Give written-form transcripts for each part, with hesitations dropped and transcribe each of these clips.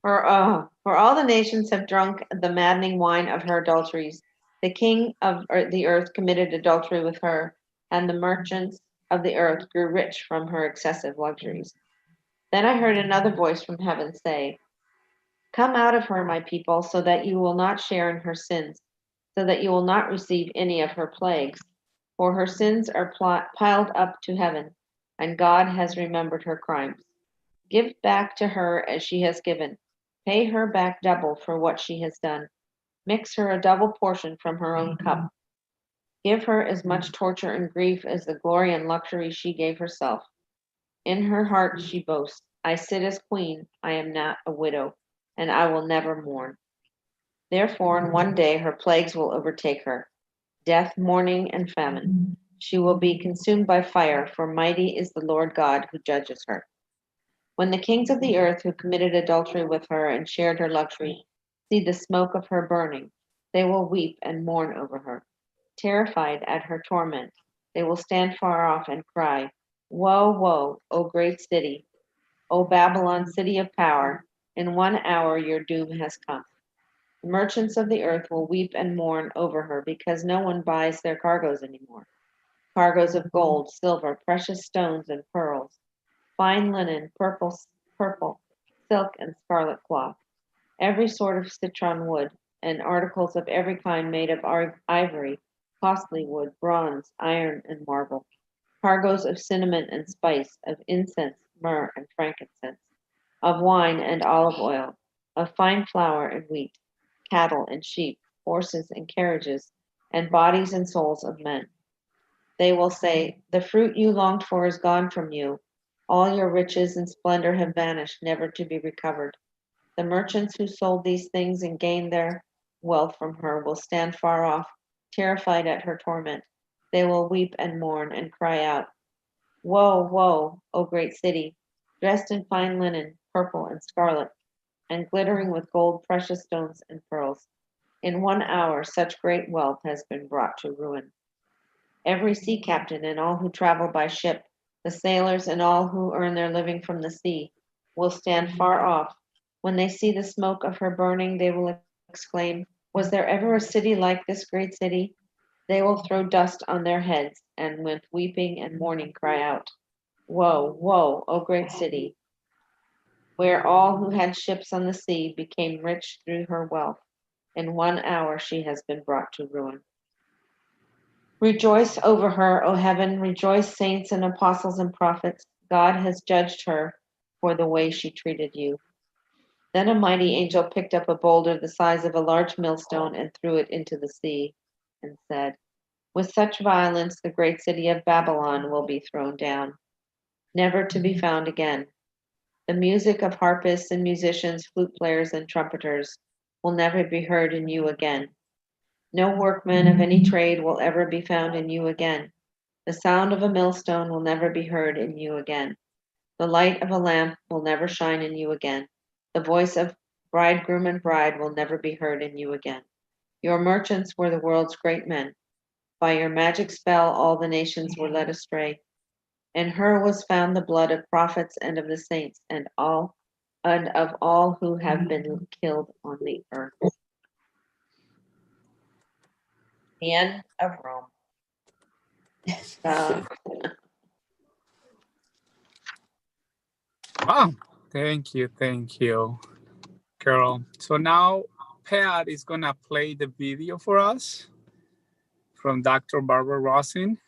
For all the nations have drunk the maddening wine of her adulteries. The king of the earth committed adultery with her, and the merchants of the earth grew rich from her excessive luxuries. Then I heard another voice from heaven say, come out of her, my people, so that you will not share in her sins, so that you will not receive any of her plagues. For her sins are piled up to heaven, and God has remembered her crimes. Give back to her as she has given. Pay her back double for what she has done. Mix her a double portion from her own cup. Give her as much torture and grief as the glory and luxury she gave herself. In her heart she boasts, I sit as queen, I am not a widow, and I will never mourn. Therefore, in one day her plagues will overtake her death, mourning, and famine. She will be consumed by fire, for mighty is the Lord God who judges her. When the kings of the earth who committed adultery with her and shared her luxury see the smoke of her burning, they will weep and mourn over her. Terrified at her torment, they will stand far off and cry, woe, woe, O great city, O Babylon, city of power, in 1 hour your doom has come. The merchants of the earth will weep and mourn over her because no one buys their cargoes anymore. Cargoes of gold, silver, precious stones, and pearls, fine linen, purple, silk, and scarlet cloth, every sort of citron wood, and articles of every kind made of ivory, costly wood, bronze, iron, and marble, cargoes of cinnamon and spice, of incense, myrrh, and frankincense, of wine and olive oil, of fine flour and wheat, cattle and sheep, horses and carriages, and bodies and souls of men. They will say, the fruit you longed for is gone from you. All your riches and splendor have vanished, never to be recovered. The merchants who sold these things and gained their wealth from her will stand far off, terrified at her torment. They will weep and mourn and cry out, woe, woe, O great city, dressed in fine linen, purple and scarlet, and glittering with gold, precious stones, and pearls. In 1 hour, such great wealth has been brought to ruin. Every sea captain and all who travel by ship, the sailors and all who earn their living from the sea, will stand far off. When they see the smoke of her burning, they will exclaim, was there ever a city like this great city? They will throw dust on their heads, and with weeping and mourning cry out, woe, woe, O great city, where all who had ships on the sea became rich through her wealth. In 1 hour she has been brought to ruin. Rejoice over her, O heaven, rejoice, saints and apostles and prophets. God has judged her for the way she treated you. Then a mighty angel picked up a boulder the size of a large millstone and threw it into the sea, and said, with such violence the great city of Babylon will be thrown down, never to be found again. The music of harpists and musicians, flute players and trumpeters will never be heard in you again. No workman of any trade will ever be found in you again. The sound of a millstone will never be heard in you again. The light of a lamp will never shine in you again. The voice of bridegroom and bride will never be heard in you again. Your merchants were the world's great men. By your magic spell, all the nations were led astray. In her was found the blood of prophets and of the saints and of all who have been killed on the earth. The end of Rome. Uh, Wow. Thank you, Carol. So now Pat is gonna play the video for us from Dr. Barbara Rosin.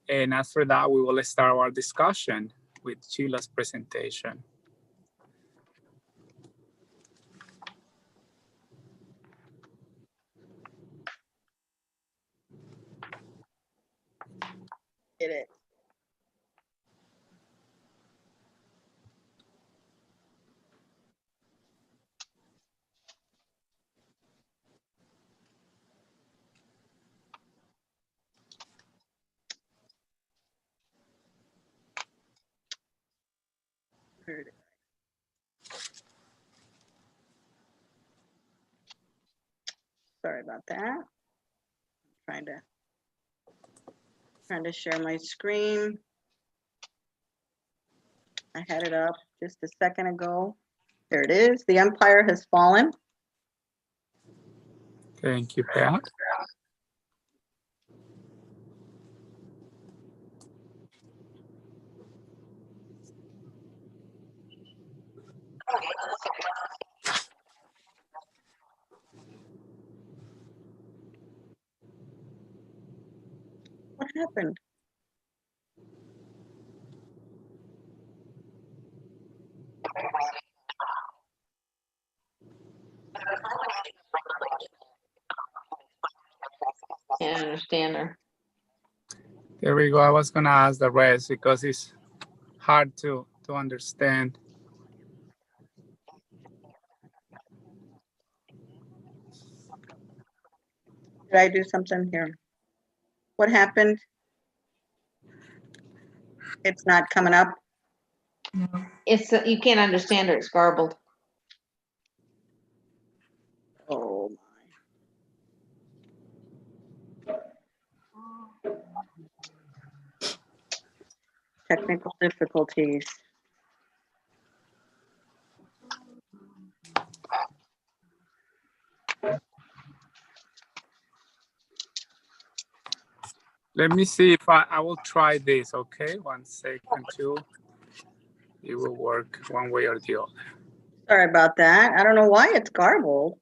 And after that, we will start our discussion with Sheila's presentation. Get it. Heard it. Sorry about that. Trying to share my screen. I had it up just a second ago There it is. The empire has fallen. Thank you, Pat. What happened? Can't understand her. There we go. I was gonna ask the rest because it's hard to understand. Did I do something here? What happened? It's not coming up. It's you can't understand her. It's garbled. Oh my. Technical difficulties. Let me see if I will try this. Okay, 1 second, too. It will work one way or the other. Sorry about that. I don't know why it's garbled.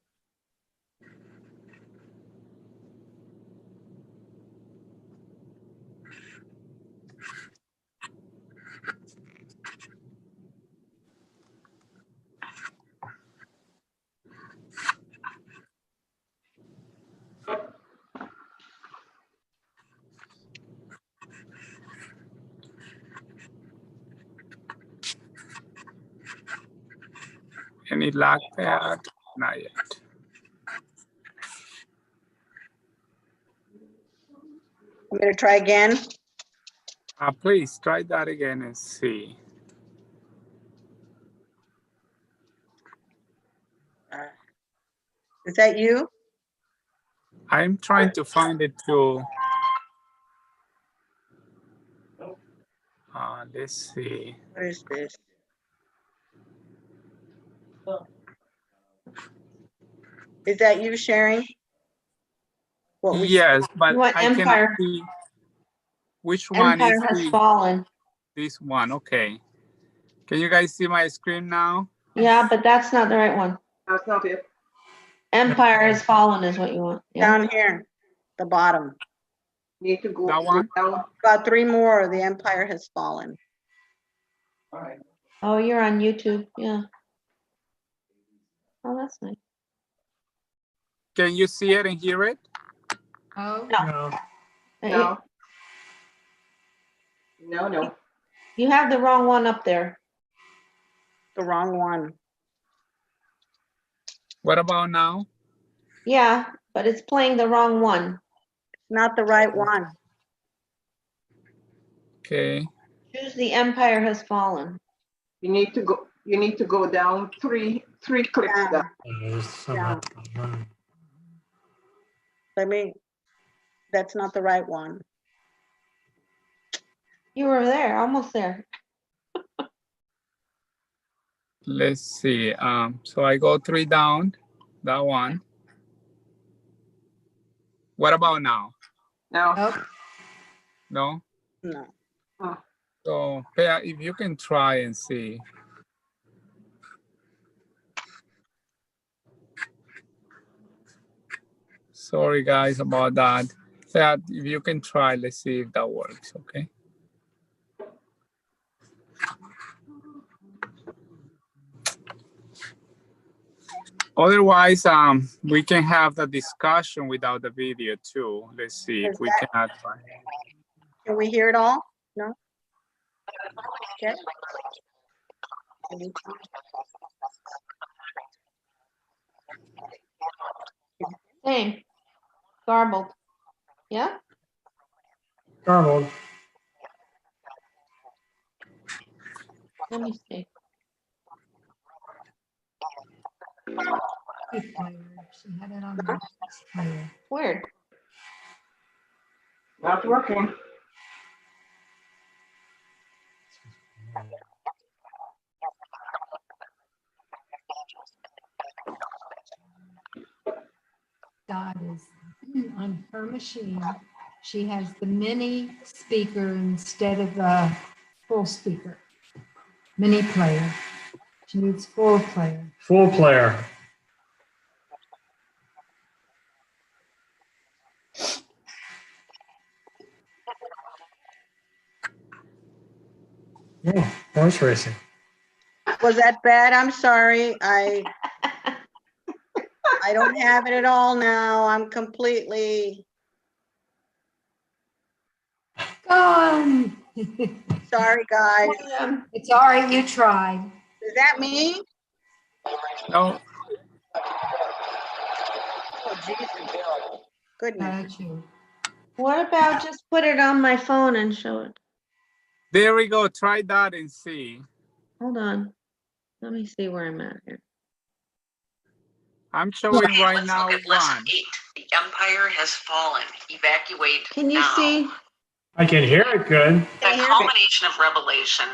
Any luck, Pat? Not yet. I'm going to try again. Please try that again and see. Is that you? I'm trying to find it too. Let's see. What is this? Is that you sharing? What we Yes, but You want I cannot Empire? see which one Empire is has fallen. this one. Okay. Can you guys see my screen now? Yeah, but that's not the right one. That's not it. Empire has fallen is what you want. Yeah. down here, the bottom. Need to go That one? down. About 3 more. The empire has fallen. All right. Oh, you're on YouTube. Yeah. Oh, that's nice. Can you see it and hear it? Oh, No. No. No. You have the wrong one up there. The wrong one. What about now? Yeah, but it's playing the wrong one. Not the right one. Okay. Choose the Empire has fallen. You need to go. You need to go down three clicks Down. down. Down. Let me, that's not the right one. You were there, almost there. Let's see. So I go 3 down. That one. What about now? Now. oh, No? No. So, Pea, if you can try and see. Sorry, guys, about that. Pea, if you can try, let's see if that works, okay? Otherwise, we can have the discussion without the video too. Let's see if we cannot find it. Can we hear it all? No? Okay. Same. Garbled. Yeah? Garbled. Let me see. she had it on the fire. Weird. Not working. Dot is on her machine. She has the mini speaker instead of the full speaker. Mini player. She needs full player. Full player. Oh, horse racing. Was that bad? I'm sorry. I don't have it at all now. I'm completely Gone. sorry, guys. It's all right, you tried. Is that me? No, Oh, Jesus. Goodness. Got you. What about just put it on my phone and show it? there we go. Try that and see. Hold on. Let me see where I'm at here. I'm showing Okay, right let's now look at lesson 1. 8. The empire has fallen. Evacuate Can you now. see? I can hear it good. The culmination of Revelation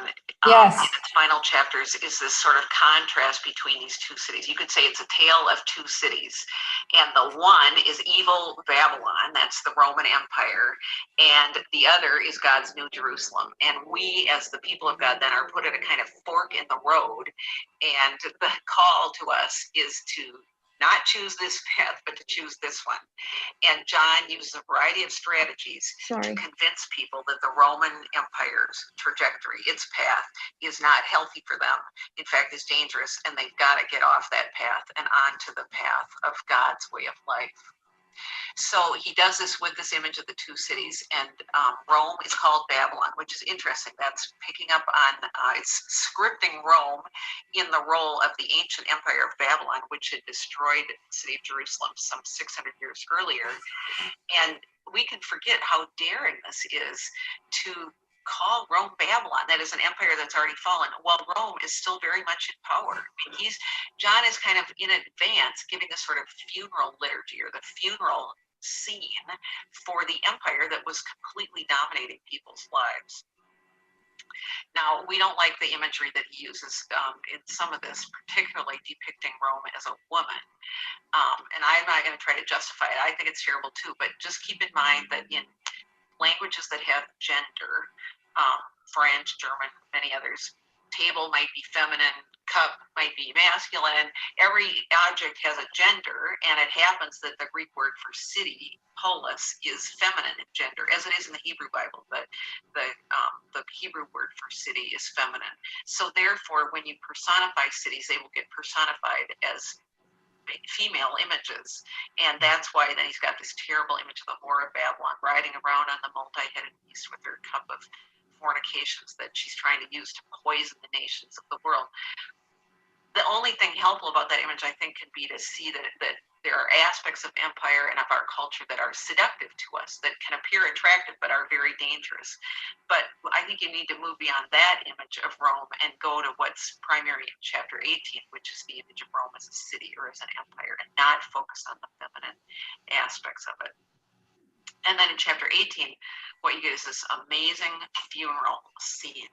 Yes. in its final chapters is this sort of contrast between these two cities. You could say it's a tale of two cities. And the one is evil Babylon, that's the Roman Empire, and the other is God's New Jerusalem. And we, as the people of God, then are put at a kind of fork in the road. And the call to us is to not choose this path, but to choose this one. And John uses a variety of strategies Sorry. to convince people that the Roman Empire's trajectory, its path, is not healthy for them. In fact, it's dangerous, and they've got to get off that path and onto the path of God's way of life. So he does this with this image of the two cities, and Rome is called Babylon, which is interesting. That's picking up on, it's scripting Rome in the role of the ancient empire of Babylon, which had destroyed the city of Jerusalem some 600 years earlier. And we can forget how daring this is to call Rome Babylon. That is an empire that's already fallen, while Rome is still very much in power. I mean, John is kind of in advance giving the sort of funeral liturgy or the funeral scene for the empire that was completely dominating people's lives. Now, we don't like the imagery that he uses in some of this, particularly depicting Rome as a woman. And I'm not going to try to justify it. I think it's terrible too, but just keep in mind that in languages that have gender, French, German, many others, table might be feminine, cup might be masculine. Every object has a gender, and it happens that the Greek word for city, polis, is feminine in gender, as it is in the Hebrew Bible. But the Hebrew word for city is feminine. So therefore, when you personify cities, they will get personified as female images, and that's why then he's got this terrible image of the whore of Babylon riding around on the multi-headed beast with her cup of fornications that she's trying to use to poison the nations of the world. The only thing helpful about that image, I think, can be to see that there are aspects of empire and of our culture that are seductive to us, that can appear attractive but are very dangerous. But I think you need to move beyond that image of Rome and go to what's primary in chapter 18, which is the image of Rome as a city or as an empire, and not focus on the feminine aspects of it. And then in chapter 18, what you get is this amazing funeral scene.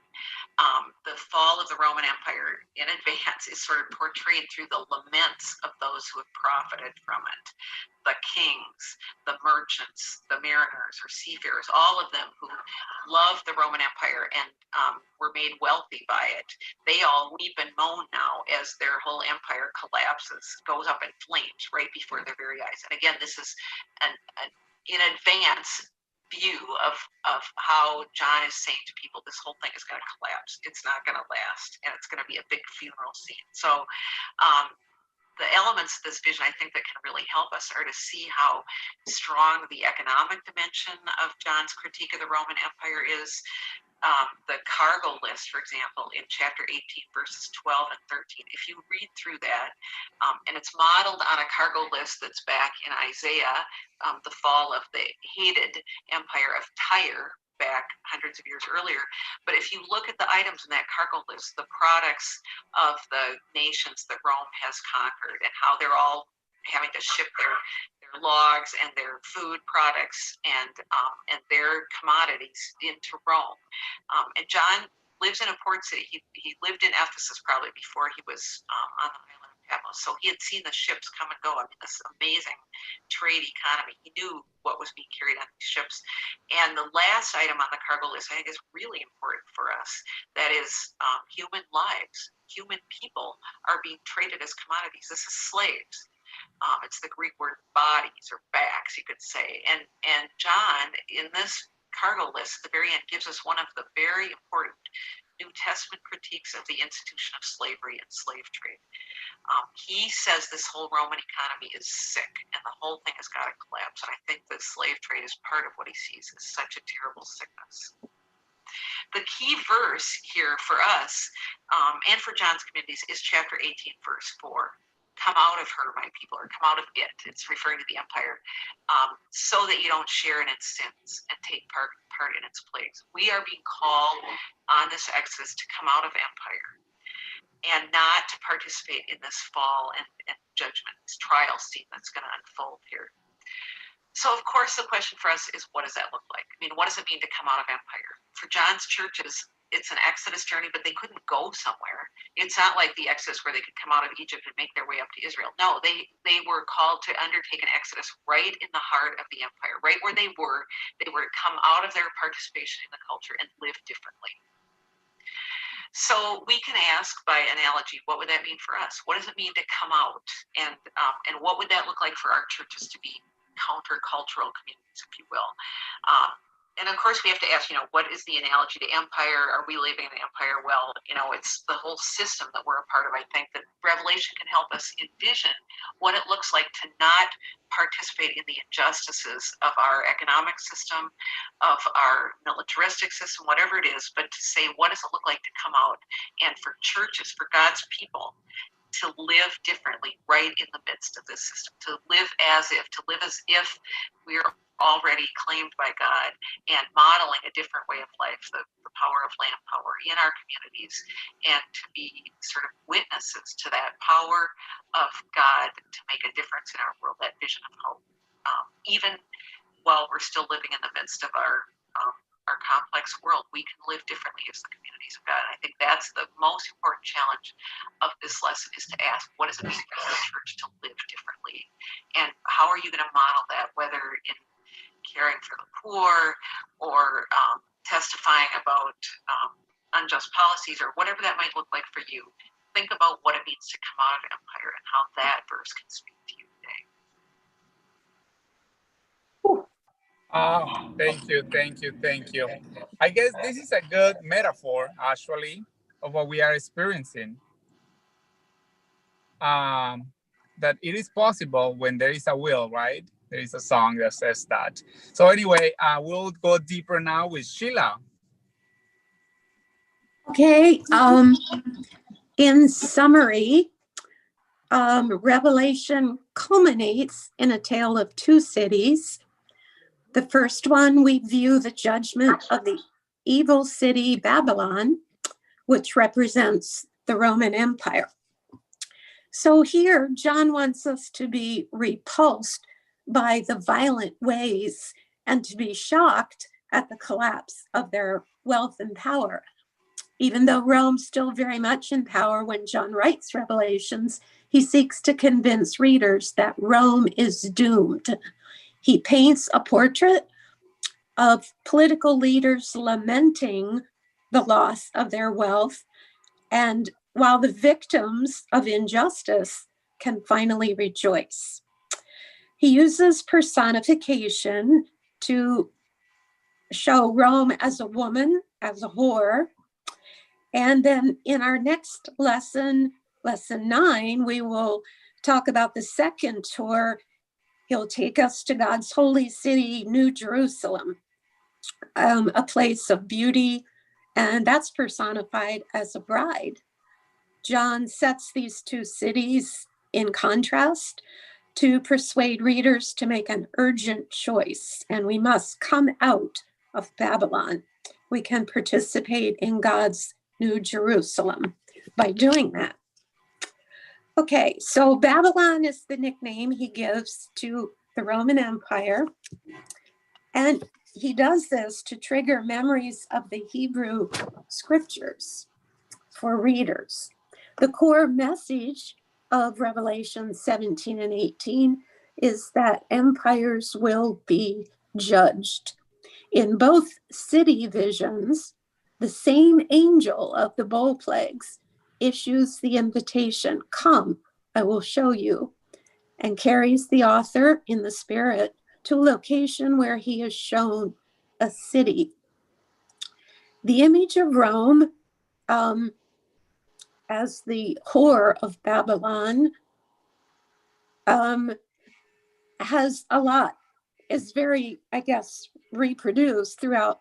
The fall of the Roman Empire in advance is sort of portrayed through the laments of those who have profited from it. The kings, the merchants, the mariners or seafarers, all of them who loved the Roman Empire and were made wealthy by it. They all weep and moan now as their whole empire collapses, goes up in flames right before their very eyes. And again, this is an in advance view of how John is saying to people, this whole thing is going to collapse. It's not going to last, and it's going to be a big funeral scene. So the elements of this vision, I think, that can really help us are to see how strong the economic dimension of John's critique of the Roman Empire is. The cargo list, for example, in chapter 18, verses 12 and 13, if you read through that, and it's modeled on a cargo list that's back in Isaiah, the fall of the hated empire of Tyre back hundreds of years earlier. But if you look at the items in that cargo list, the products of the nations that Rome has conquered and how they're all having to ship their logs and their food products and their commodities into Rome. And John lives in a port city. He lived in Ephesus probably before he was on the island of Patmos. So he had seen the ships come and go. I mean, this amazing trade economy. He knew what was being carried on these ships. And the last item on the cargo list, I think, is really important for us. That is human lives. Human people are being traded as commodities. This is slaves. It's the Greek word bodies or backs, you could say. And John, in this cargo list, at the very end, gives us one of the very important New Testament critiques of the institution of slavery and slave trade. He says this whole Roman economy is sick and the whole thing has got to collapse. And I think the slave trade is part of what he sees as such a terrible sickness. The key verse here for us and for John's communities is chapter 18, verse 4. Come out of her, my people, or come out of it. It's referring to the empire, so that you don't share in its sins and take part in its plagues. We are being called on this exodus to come out of empire and not to participate in this fall and judgment, this trial scene that's going to unfold here. So, of course, the question for us is, what does that look like? I mean, what does it mean to come out of empire? For John's churches, it's an Exodus journey, but they couldn't go somewhere. It's not like the Exodus where they could come out of Egypt and make their way up to Israel. No, they were called to undertake an Exodus right in the heart of the empire, right where they were. They were to come out of their participation in the culture and live differently. So we can ask by analogy, what would that mean for us? What does it mean to come out? And what would that look like for our churches to be countercultural communities, if you will? And of course, we have to ask, what is the analogy to empire? Are we living in an empire? Well, it's the whole system that we're a part of. I think that Revelation can help us envision what it looks like to not participate in the injustices of our economic system, of our militaristic system, whatever it is, but to say, what does it look like to come out and for churches, for God's people, to live differently right in the midst of this system, to live as if we're already claimed by God and modeling a different way of life, the power of land power in our communities, and to be sort of witnesses to that power of God to make a difference in our world, that vision of hope, even while we're still living in the midst of our complex world. We can live differently as the communities of God. And I think that's the most important challenge of this lesson, is to ask, what does it mean for the church to live differently? And how are you going to model that, whether in caring for the poor or testifying about unjust policies or whatever that might look like for you? Think about what it means to come out of empire and how that verse can speak to you today. Thank you. I guess this is a good metaphor, actually, of what we are experiencing. That it is possible when there is a will, right? There is a song that says that. So anyway, we'll go deeper now with Sheila. Okay. In summary, Revelation culminates in a tale of two cities. The first one, we view the judgment of the evil city Babylon, which represents the Roman Empire. So here, John wants us to be repulsed by the violent ways and to be shocked at the collapse of their wealth and power. Even though Rome's still very much in power when John writes Revelations, he seeks to convince readers that Rome is doomed. He paints a portrait of political leaders lamenting the loss of their wealth, and while the victims of injustice can finally rejoice. He uses personification to show Rome as a woman, as a whore. And then in our next lesson, lesson 9, we will talk about the second tour. He'll take us to God's holy city, New Jerusalem, a place of beauty, and that's personified as a bride. John sets these two cities in contrast to persuade readers to make an urgent choice, and we must come out of Babylon. We can participate in God's New Jerusalem by doing that. Okay, so Babylon is the nickname he gives to the Roman Empire, and he does this to trigger memories of the Hebrew scriptures for readers. The core message of Revelation 17 and 18 is that empires will be judged. In both city visions, the same angel of the bowl plagues issues the invitation, "Come, I will show you," and carries the author in the spirit to a location where he is shown a city. The image of Rome as the whore of Babylon has a lot, is very, I guess, reproduced throughout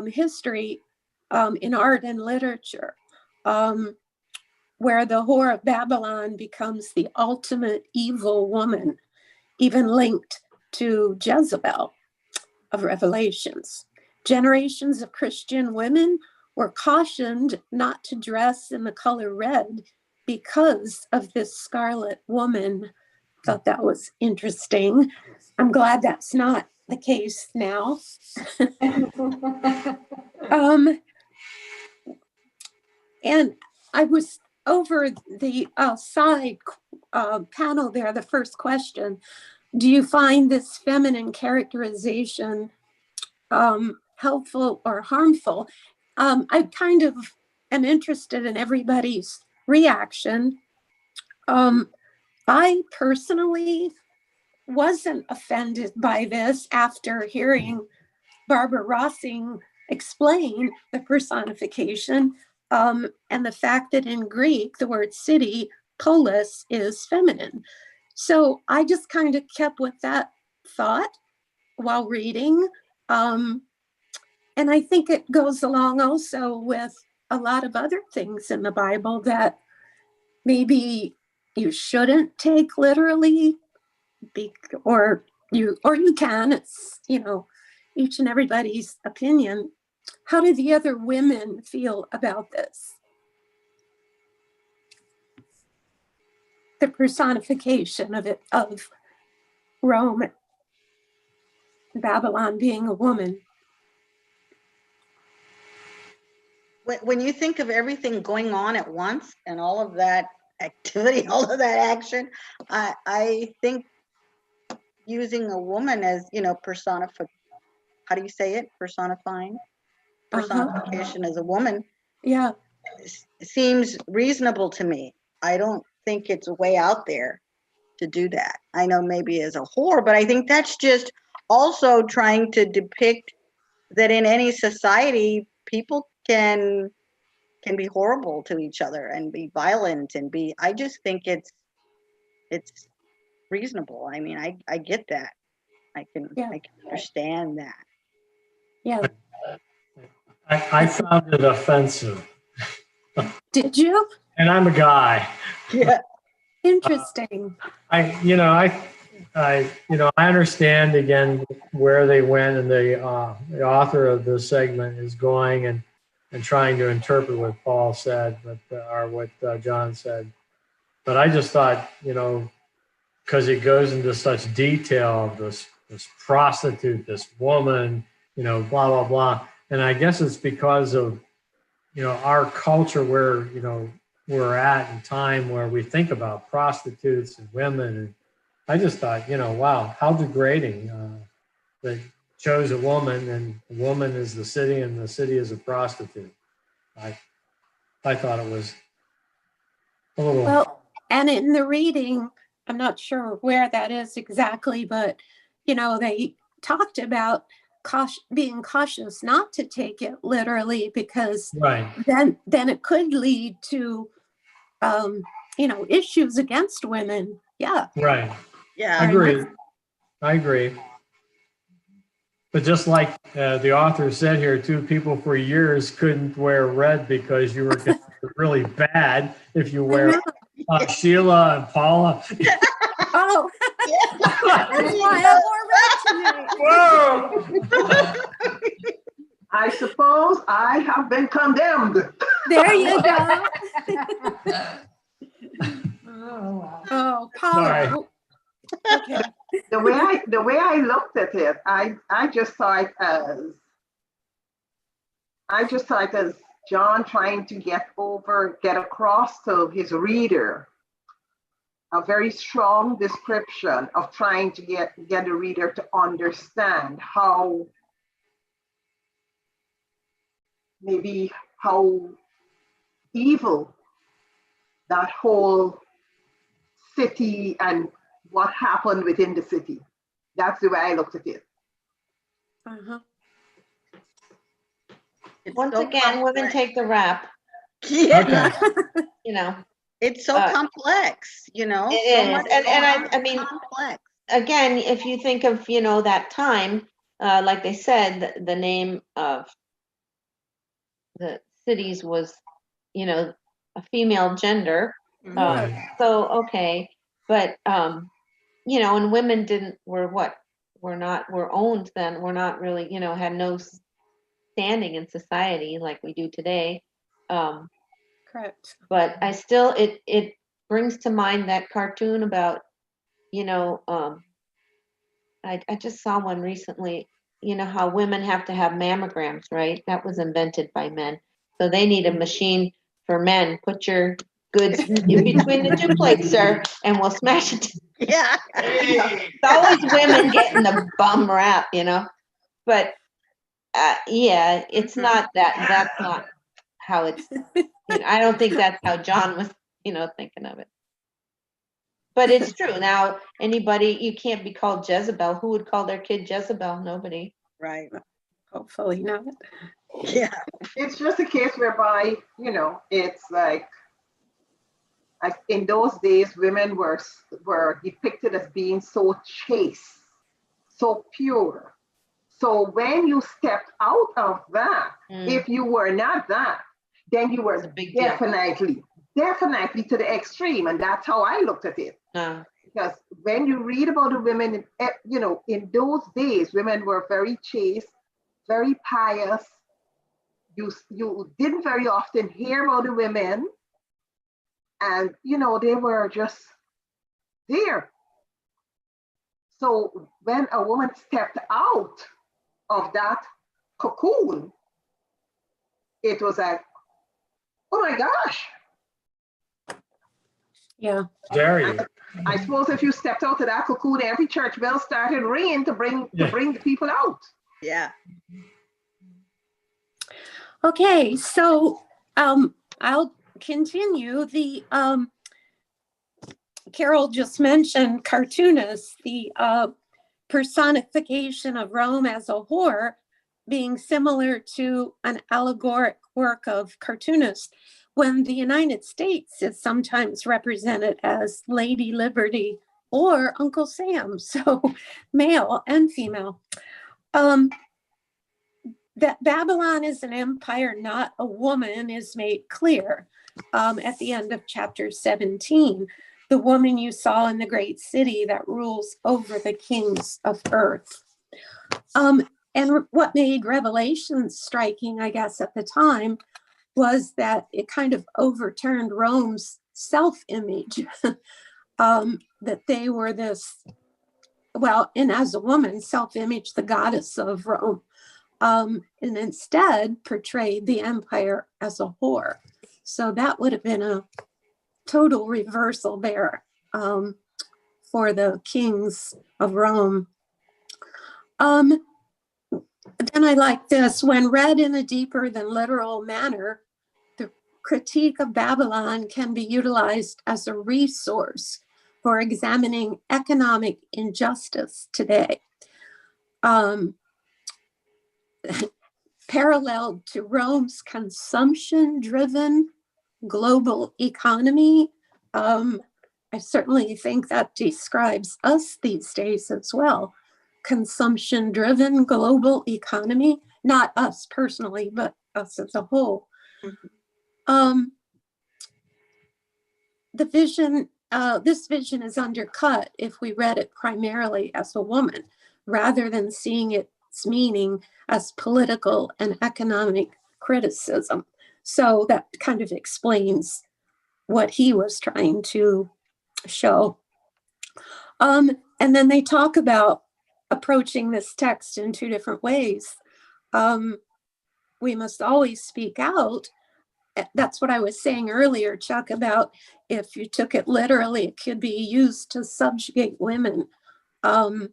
history in art and literature, where the whore of Babylon becomes the ultimate evil woman, even linked to Jezebel of Revelations. Generations of Christian women were cautioned not to dress in the color red because of this scarlet woman. Thought that was interesting. I'm glad that's not the case now. And I was over the side panel there, the first question, do you find this feminine characterization helpful or harmful? I kind of am interested in everybody's reaction. I personally wasn't offended by this after hearing Barbara Rossing explain the personification and the fact that in Greek, the word city, polis, is feminine. So I just kind of kept with that thought while reading. And I think it goes along also with a lot of other things in the Bible that maybe you shouldn't take literally, or you can, it's, you know, each and everybody's opinion. How do the other women feel about this? The personification of it, of Rome, Babylon being a woman. When you think of everything going on at once and all of that activity, all of that action, I think using a woman as, you know, how do you say it? Personification as a woman. Yeah. Seems reasonable to me. I don't think it's way out there to do that. I know maybe as a whore, but I think that's just also trying to depict that in any society, people can be horrible to each other and be violent and be, I just think it's reasonable. I mean, I get that. I can understand that. Yeah. I found it offensive. Did you? And I'm a guy. Yeah. Interesting. I understand again where they went, and the author of the segment is going and trying to interpret what Paul said, or what John said. But I just thought, you know, because it goes into such detail of this prostitute, this woman, you know, blah blah blah, and I guess it's because of, you know, our culture where, you know, we're at in time where we think about prostitutes and women. And I just thought, you know, wow, how degrading. They chose a woman, and the woman is the city and the city is a prostitute. I thought it was a little... Well, and in the reading, I'm not sure where that is exactly, but, you know, they talked about being cautious not to take it literally, because right. then it could lead to you know, issues against women. Yeah. Right. Yeah. I agree. But just like the author said here, two people for years couldn't wear red because you were really bad if you wear Sheila and Paula. Oh, that's why I wore red tonight. Whoa! I suppose I have been condemned. There you go. Oh, wow. Oh, Paula. Okay. The way I looked at it, I just saw it as John trying to get across to his reader a very strong description of trying to get the reader to understand how maybe how evil that whole city and what happened within the city. That's the way I looked at it. Uh-huh. It's Once so again, women complex. take the rap, Yeah, you know. it's so Uh, complex, you know? It so is. much And going I on. mean, Complex. again, if you think of, that time, like they said, the name of the cities was, a female gender. Mhm. Right. So, okay, but, and women were owned then, were not really, had no standing in society like we do today. Correct. But I still, it brings to mind that cartoon about, I just saw one recently, how women have to have mammograms, right? That was invented by men. So they need a machine for men. Put your goods in between the two plates, sir, and we'll smash it. Yeah. It's always women getting the bum rap, But yeah, it's not that. That's not how it's. I don't think that's how John was, thinking of it. But it's true. Now, you can't be called Jezebel. Who would call their kid Jezebel? Nobody. Right. Hopefully not. Yeah. It's just a case whereby, it's like in those days, women were depicted as being so chaste, so pure. So when you stepped out of that, if you were not that, then you were It's a big deal. definitely to the extreme. And that's how I looked at it. Because when you read about the women, in those days, women were very chaste, very pious. You didn't very often hear about the women. And, they were just there. So when a woman stepped out of that cocoon, it was like, oh my gosh. Yeah. Scary. I suppose if you stepped out of that cocoon, every church bell started ringing to bring the people out. Yeah. Okay, so I'll continue. The Carol just mentioned cartoonists, the personification of Rome as a whore being similar to an allegoric work of cartoonists, when the United States is sometimes represented as Lady Liberty or Uncle Sam, so male and female. That Babylon is an empire, not a woman, is made clear at the end of chapter 17. The woman you saw in the great city that rules over the kings of earth. And what made Revelation striking, I guess, at the time, was that it kind of overturned Rome's self-image, that they were this, and as a woman, self-image, the goddess of Rome, and instead portrayed the empire as a whore. So that would have been a total reversal there for the kings of Rome. Then I like this: when read in a deeper than literal manner, the critique of Babylon can be utilized as a resource for examining economic injustice today. Paralleled to Rome's consumption-driven global economy, I certainly think that describes us these days as well. Consumption-driven global economy, not us personally, but us as a whole. The vision, this vision is undercut if we read it primarily as a woman, rather than seeing its meaning as political and economic criticism. So that kind of explains what he was trying to show. And then they talk about approaching this text in two different ways. We must always speak out, that's what I was saying earlier, Chuck, about if you took it literally, it could be used to subjugate women. But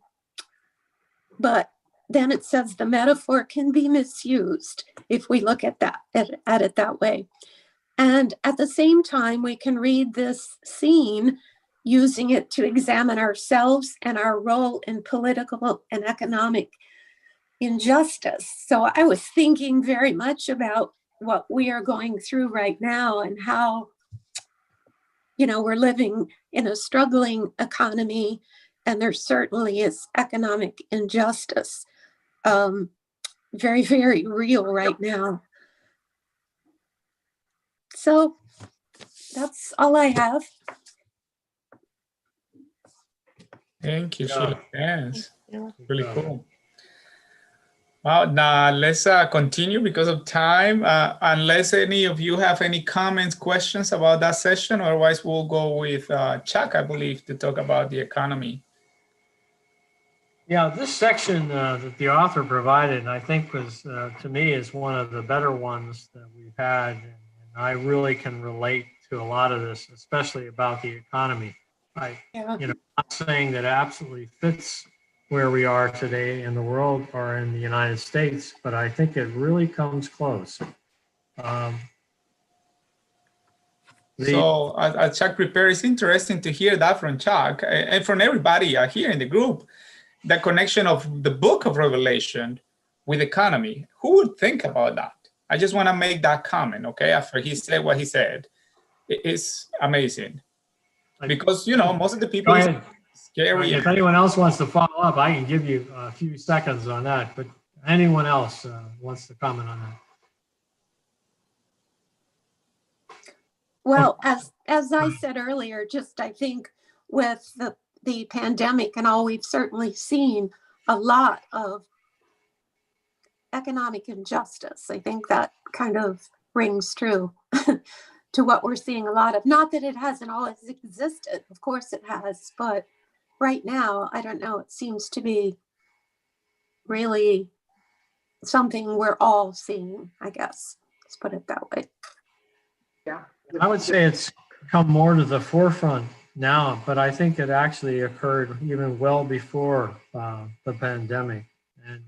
then it says the metaphor can be misused if we look at it that way. And at the same time, we can read this scene using it to examine ourselves and our role in political and economic injustice. So I was thinking very much about what we are going through right now and how, we're living in a struggling economy, and there certainly is economic injustice. Very, very real right now. So that's all I have. Thank you, Sheila. Yes, Yeah. really cool. Well, now let's continue because of time. Unless any of you have any comments, questions about that session, otherwise we'll go with Chuck, I believe, to talk about the economy. Yeah, this section that the author provided, I think was, to me, is one of the better ones that we've had. And I really can relate to a lot of this, especially about the economy. I'm not saying that it absolutely fits where we are today in the world or in the United States, but I think it really comes close. So as Chuck prepared, it's interesting to hear that from Chuck and from everybody here in the group, the connection of the book of Revelation with economy. Who would think about that? I just want to make that comment, okay? After he said what he said, it's amazing. Because, most of the people, it's scary. If anyone else wants to follow up, I can give you a few seconds on that, but anyone else wants to comment on that? Well, as I said earlier, I think with the pandemic and all, we've certainly seen a lot of economic injustice. I think that kind of rings true to what we're seeing a lot of. Not that it hasn't always existed, of course it has, but right now, I don't know, it seems to be really something we're all seeing, I guess. Let's put it that way. Yeah. I would say it's come more to the forefront now, but I think it actually occurred even well before the pandemic. And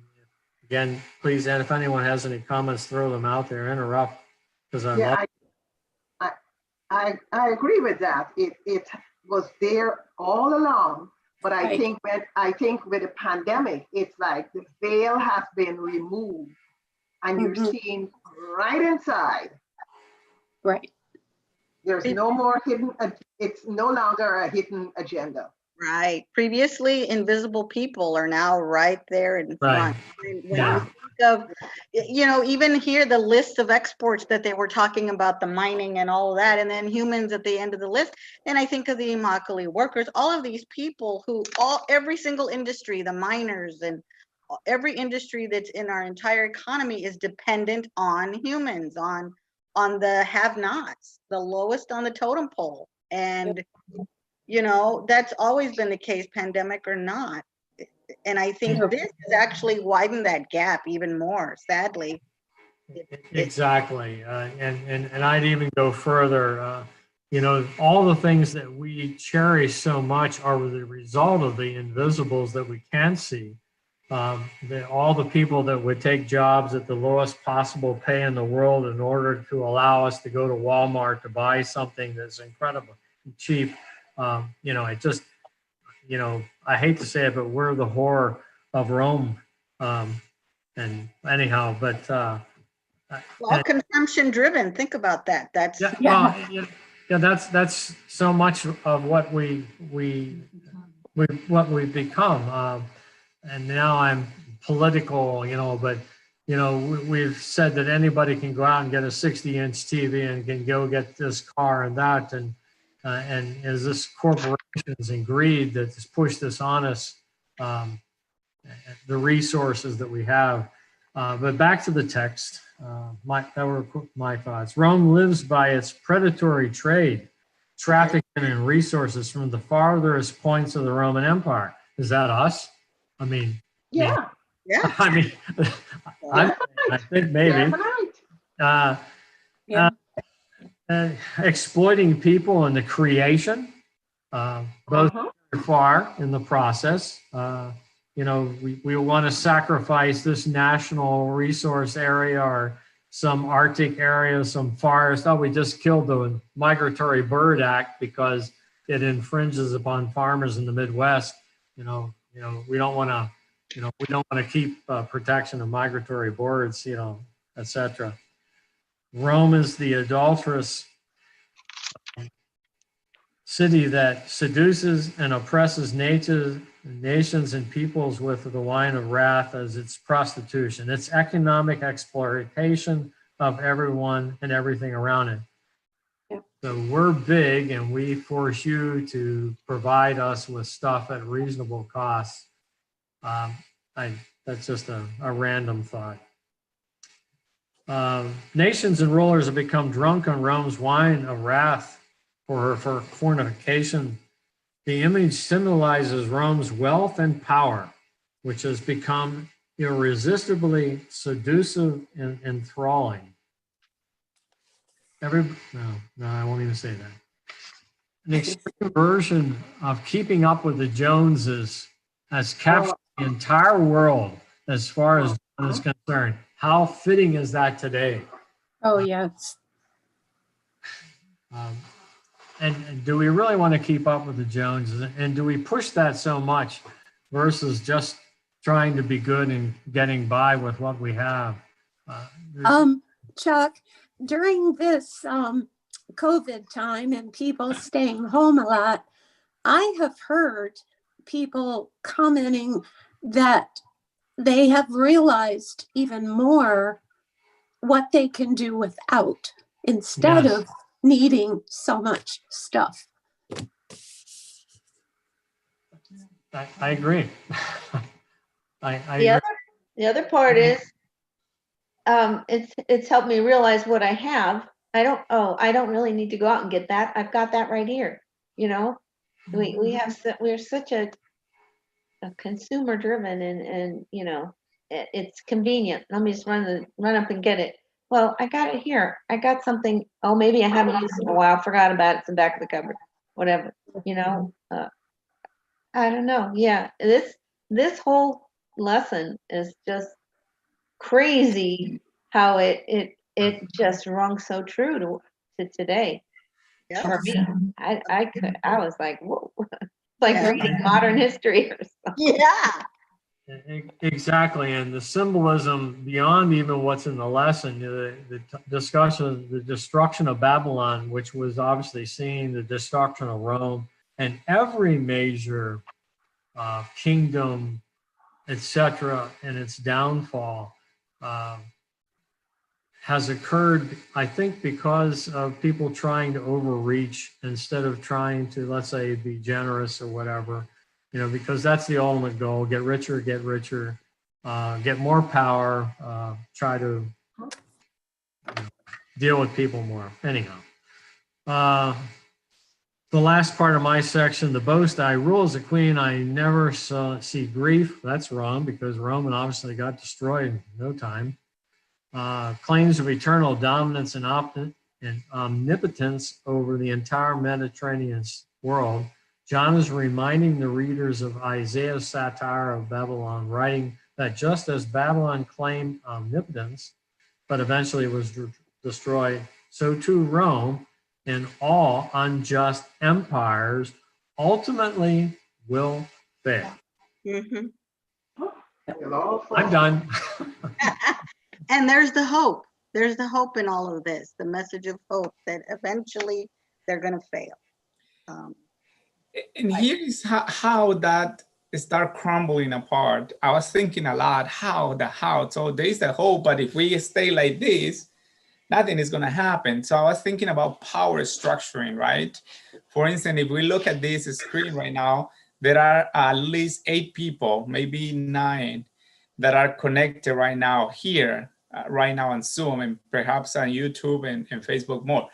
again, please, and if anyone has any comments, throw them out there, interrupt, because I agree with that. It was there all along, but I think with the pandemic, it's like the veil has been removed, and you're seeing right inside. Right. There's no more hidden. It's no longer a hidden agenda. Right. Previously, invisible people are now right there in front. When you think of, even here, the list of exports that they were talking about, the mining and all of that, and then humans at the end of the list. And I think of the Immokalee workers, all of these people every single industry, the miners and every industry that's in our entire economy is dependent on humans, on the have-nots, the lowest on the totem pole. And that's always been the case, pandemic or not. And I think this has actually widened that gap even more, sadly. Exactly. And I'd even go further. All the things that we cherish so much are the result of the invisibles that we can see. All the people that would take jobs at the lowest possible pay in the world in order to allow us to go to Walmart to buy something that's incredibly cheap. It just, I hate to say it, but we're the whore of Rome. And anyhow, but consumption driven. Think about that. That's that's so much of what we've become. And now I'm political, but we've said that anybody can go out and get a 60-inch TV and can go get this car and that, and is this corporations and greed that has pushed this on us, the resources that we have. But back to the text, that were my thoughts. Rome lives by its predatory trade, trafficking in resources from the farthest points of the Roman Empire. Is that us? I mean, yeah. I mean, I think maybe. exploiting people in the creation, both far in the process. We want to sacrifice this national resource area or some Arctic area, some forest. Oh, we just killed the Migratory Bird Act because it infringes upon farmers in the Midwest. We don't want to, we don't want to keep protection of migratory birds, etc. Rome is the adulterous city that seduces and oppresses nations and peoples with the wine of wrath as its prostitution, its economic exploitation of everyone and everything around it. Yeah. So we're big and we force you to provide us with stuff at reasonable costs. That's just a random thought. Nations and rulers have become drunk on Rome's wine of wrath for fornication. The image symbolizes Rome's wealth and power, which has become irresistibly seductive and enthralling. No, I won't even say that. An extreme version of keeping up with the Joneses has captured the entire world as far as John is concerned. How fitting is that today? Oh, yes. And do we really want to keep up with the Joneses? And do we push that so much versus just trying to be good and getting by with what we have? Chuck, during this COVID time and people staying home a lot, I have heard people commenting that they have realized even more what they can do without instead of needing so much stuff. I agree. I agree. The other part is it's helped me realize what I have. I don't really need to go out and get that. I've got that right here. We're such a consumer driven and it's convenient. Let me just run up and get it. Well, I got it here. I got something. Oh, maybe I haven't used it in a while. Forgot about it. It's in the back of the cupboard. Whatever. I don't know. Yeah, this whole lesson is just crazy. How it just rung so true to today. Yes. For me, I was like, whoa, like reading modern history or something. Yeah. Exactly, and the symbolism beyond even what's in the lesson, the discussion, the destruction of Babylon, which was obviously seeing the destruction of Rome and every major kingdom, etc., and its downfall has occurred, I think, because of people trying to overreach instead of trying to, let's say, be generous or whatever. Because that's the ultimate goal: get richer, get more power, try to deal with people more. Anyhow, the last part of my section, the boast, I rule as a queen, I never see grief. That's wrong, because Roman obviously got destroyed in no time. Claims of eternal dominance and omnipotence over the entire Mediterranean world. John is reminding the readers of Isaiah's satire of Babylon, writing that just as Babylon claimed omnipotence, but eventually was destroyed, so too Rome and all unjust empires ultimately will fail. Mm-hmm. I'm done. And there's the hope. There's the hope in all of this, the message of hope that eventually they're going to fail. And here is how that start crumbling apart. I was thinking a lot, how. So there is the hope, but if we stay like this, nothing is going to happen. So I was thinking about power structuring, right? For instance, if we look at this screen right now, there are at least 8 people, maybe 9, that are connected right now here, right now on Zoom, and perhaps on YouTube and Facebook more.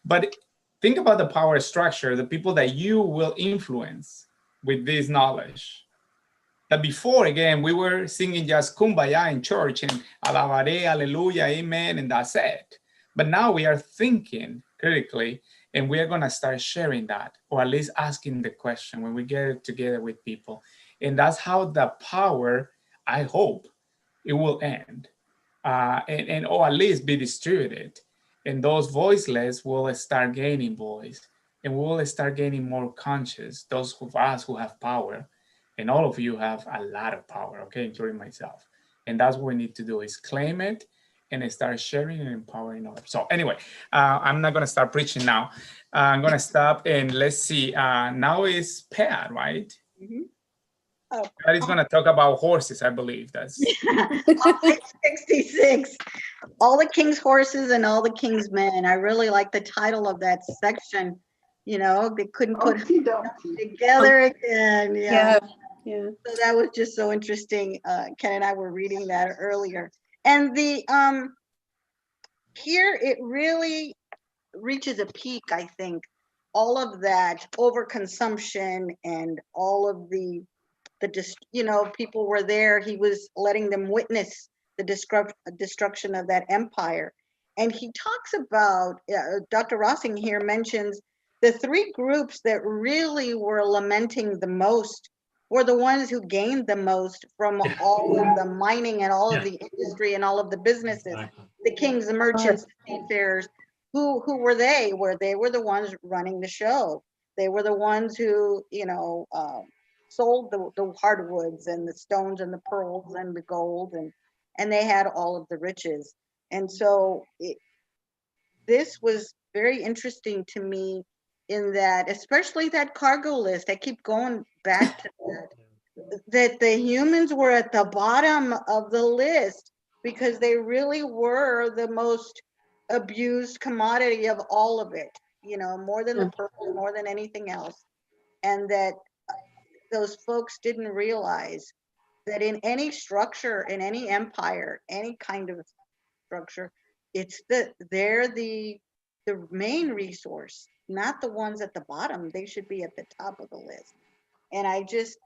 But think about the power structure, the people that you will influence with this knowledge. That before, again, we were singing just Kumbaya in church and Alabare, Hallelujah, Amen, and that's it. But now we are thinking critically, and we are going to start sharing that, or at least asking the question when we get together with people. And that's how the power, I hope, it will end, and or at least be distributed. And those voiceless will start gaining voice, and we will start gaining more conscious, those of us who have power, and all of you have a lot of power, okay, including myself. And that's what we need to do, is claim it and start sharing and empowering others. So anyway, I'm not gonna start preaching now. I'm gonna stop and let's see, now is Pat, right? Mhm. Oh, Pat is gonna talk about horses, I believe. That's on page 66, all the king's horses and all the king's men. I really like the title of that section. You know, they couldn't put Humpty Dumpty. together again. Yeah. Yeah. So that was just so interesting. Ken and I were reading that earlier. And the here it really reaches a peak, I think. All of that overconsumption and all of the you know, people were there. He was letting them witness the destruction of that empire. And he talks about, Dr. Rossing here mentions the three groups that really were lamenting the most were the ones who gained the most from all of the mining and all of the industry and all of the businesses. Exactly. The kings, the merchants, the seafarers. Who were they? They were the ones running the show. They were the ones who, you know, sold the hardwoods and the stones and the pearls and the gold, and they had all of the riches. And so this was very interesting to me, in that, especially that cargo list, I keep going back to that the humans were at the bottom of the list because they really were the most abused commodity of all of it, you know, more than the pearls, more than anything else. And that those folks didn't realize that in any structure, in any empire, any kind of structure, they're the main resource, not the ones at the bottom. They should be at the top of the list. And I just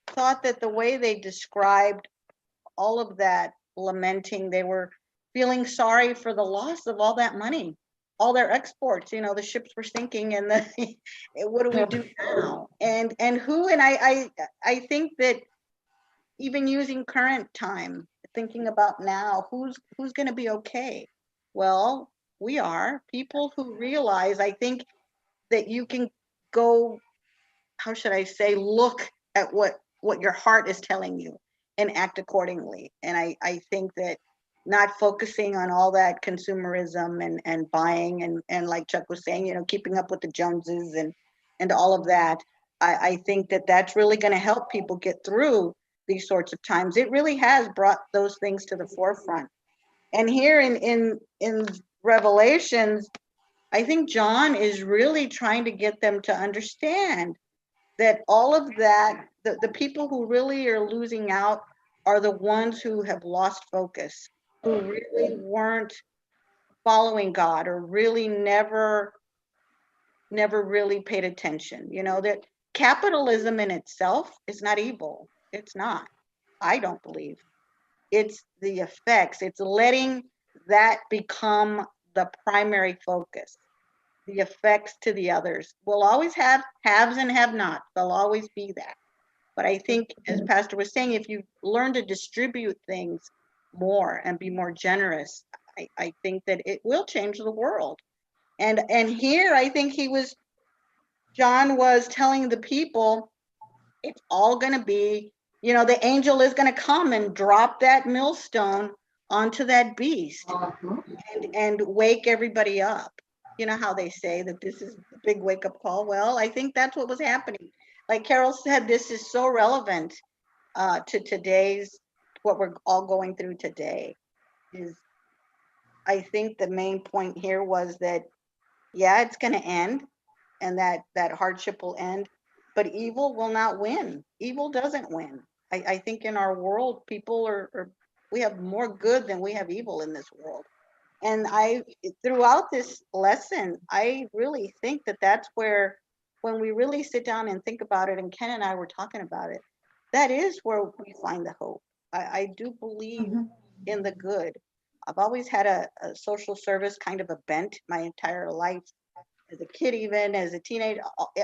thought that the way they described all of that lamenting, they were feeling sorry for the loss of all that money, all their exports. You know, the ships were sinking, and what do we do now? And I think that even using current time, thinking about now, who's going to be okay? Well, we are people who realize, I think, that you can go, how should I say, look at what your heart is telling you and act accordingly. And I think that not focusing on all that consumerism and buying and like Chuck was saying, you know, keeping up with the Joneses and all of that, I think that that's really going to help people get through these sorts of times. It really has brought those things to the forefront. And here in Revelations, I think John is really trying to get them to understand that all of that, the people who really are losing out are the ones who have lost focus, who really weren't following God, or really never really paid attention. You know, that capitalism in itself is not evil. It's not. I don't believe. It's the effects. It's letting that become the primary focus. The effects to the others. We'll always have haves and have-nots. There'll always be that. But I think, as Pastor was saying, if you learn to distribute things more and be more generous, I think that it will change the world. And here, I think John was telling the people, it's all going to be, you know, the angel is going to come and drop that millstone onto that beast and wake everybody up. You know how they say that this is a big wake-up call? Well, I think that's what was happening. Like Carol said, this is so relevant to today's, what we're all going through today. Is, I think the main point here was that, yeah, it's going to end, and that hardship will end, but evil will not win. Evil doesn't win. I think in our world, people we have more good than we have evil in this world. And throughout this lesson, I really think that that's where, when we really sit down and think about it, and Ken and I were talking about it, that is where we find the hope. I do believe in the good. I've always had a social service kind of a bent my entire life. As a kid, even as a teenager,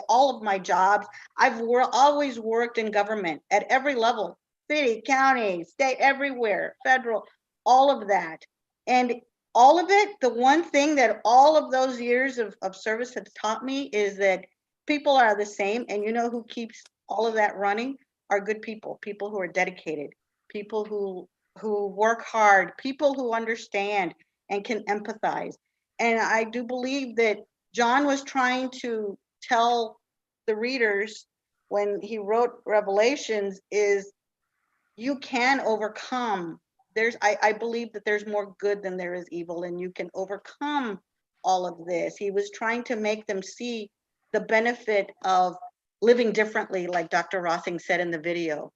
all of my jobs, I've always worked in government at every level, city, county, state, everywhere, federal, all of that. And all of it, the one thing that all of those years of service has taught me is that people are the same. And you know who keeps all of that running are good people, people who are dedicated, people who work hard, people who understand and can empathize. And I do believe that John was trying to tell the readers when he wrote Revelations is you can overcome. I believe that there's more good than there is evil, and you can overcome all of this. He was trying to make them see the benefit of living differently, like Dr. Rossing said in the video.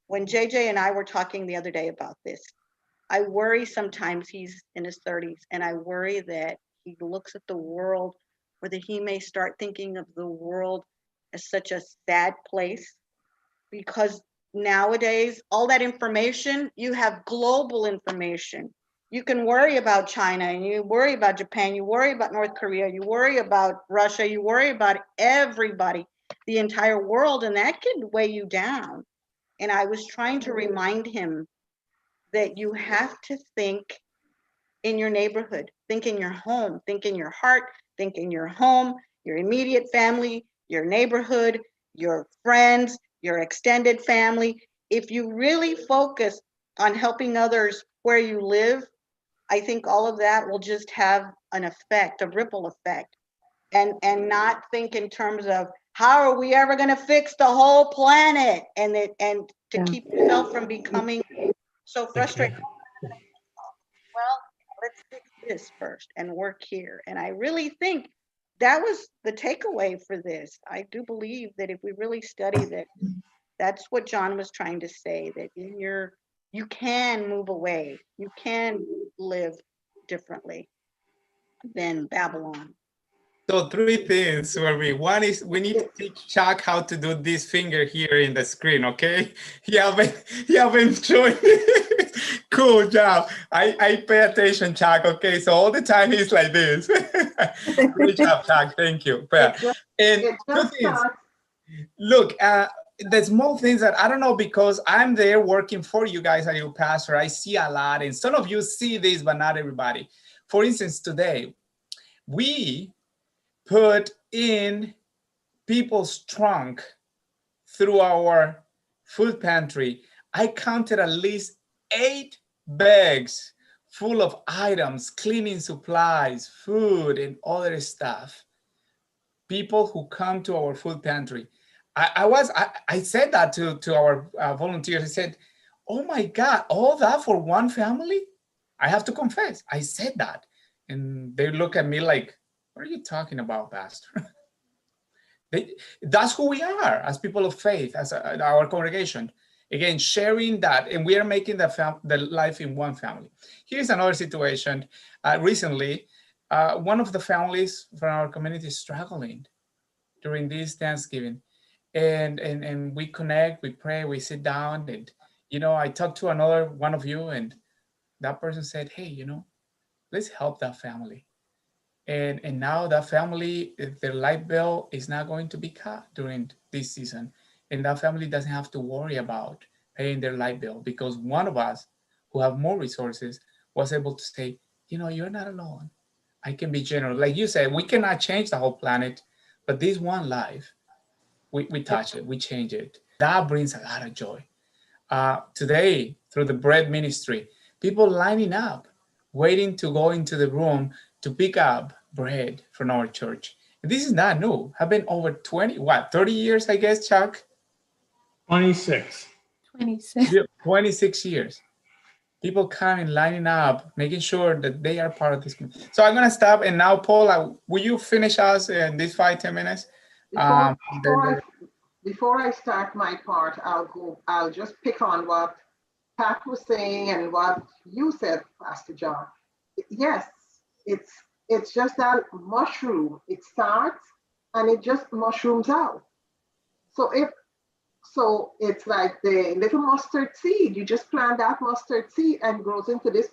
When JJ and I were talking the other day about this, I worry sometimes he's in his 30s, and I worry that he looks at the world, whether he may start thinking of the world as such a sad place, because nowadays, all that information, you have global information. You can worry about China, and you worry about Japan, you worry about North Korea, you worry about Russia, you worry about everybody, the entire world, and that can weigh you down. And I was trying to remind him that you have to think in your neighborhood, think in your home, think in your heart, think in your home, your immediate family, your neighborhood, your friends, your extended family. If you really focus on helping others where you live, I think all of that will just have an effect, a ripple effect, and not think in terms of how are we ever going to fix the whole planet, and to keep yourself from becoming so frustrated. Well, let's fix this first and work here. And I really think that was the takeaway for this. I do believe that if we really study that, that's what John was trying to say, that you can move away, you can live differently than Babylon. So 3 things for me. One is we need to teach Chuck how to do this finger here in the screen, okay? You haven't joined. Cool job. I pay attention, Chuck, okay? So all the time he's like this. Great job, Chuck. Thank you. And 2 things. Look, the small things that I don't know, because I'm there working for you guys as your pastor, I see a lot, and some of you see this, but not everybody. For instance, today, we put in people's trunk through our food pantry. I counted at least 8 bags full of items, cleaning supplies, food, and other stuff. People who come to our food pantry. I said that to our volunteers. I said, oh my God, all that for one family? I have to confess, I said that. And they look at me like, what are you talking about, Pastor? That's who we are as people of faith, as our congregation. Again, sharing that, and we are making the life in one family. Here's another situation. Recently, one of the families from our community is struggling during this Thanksgiving. And we connect, we pray, we sit down, and, I talked to another one of you, and that person said, hey, let's help that family. And now that family, their light bill is not going to be cut during this season. And that family doesn't have to worry about paying their light bill, because one of us who have more resources was able to say, you're not alone. I can be generous. Like you said, we cannot change the whole planet, but this one life, we touch it, we change it. That brings a lot of joy. Today, through the bread ministry, people lining up, waiting to go into the room to pick up bread from our church. And this is not new. Have been over 30 years, I guess, Chuck? 26. 26 years. People coming, lining up, making sure that they are part of this. So I'm going to stop. And now, Paul, will you finish us in these 5-10 minutes? Before I start my part, I'll just pick on what Pat was saying and what you said, Pastor John. Yes, it's just that mushroom. It starts and it just mushrooms out. So it's like the little mustard seed. You just plant that mustard seed and grows into this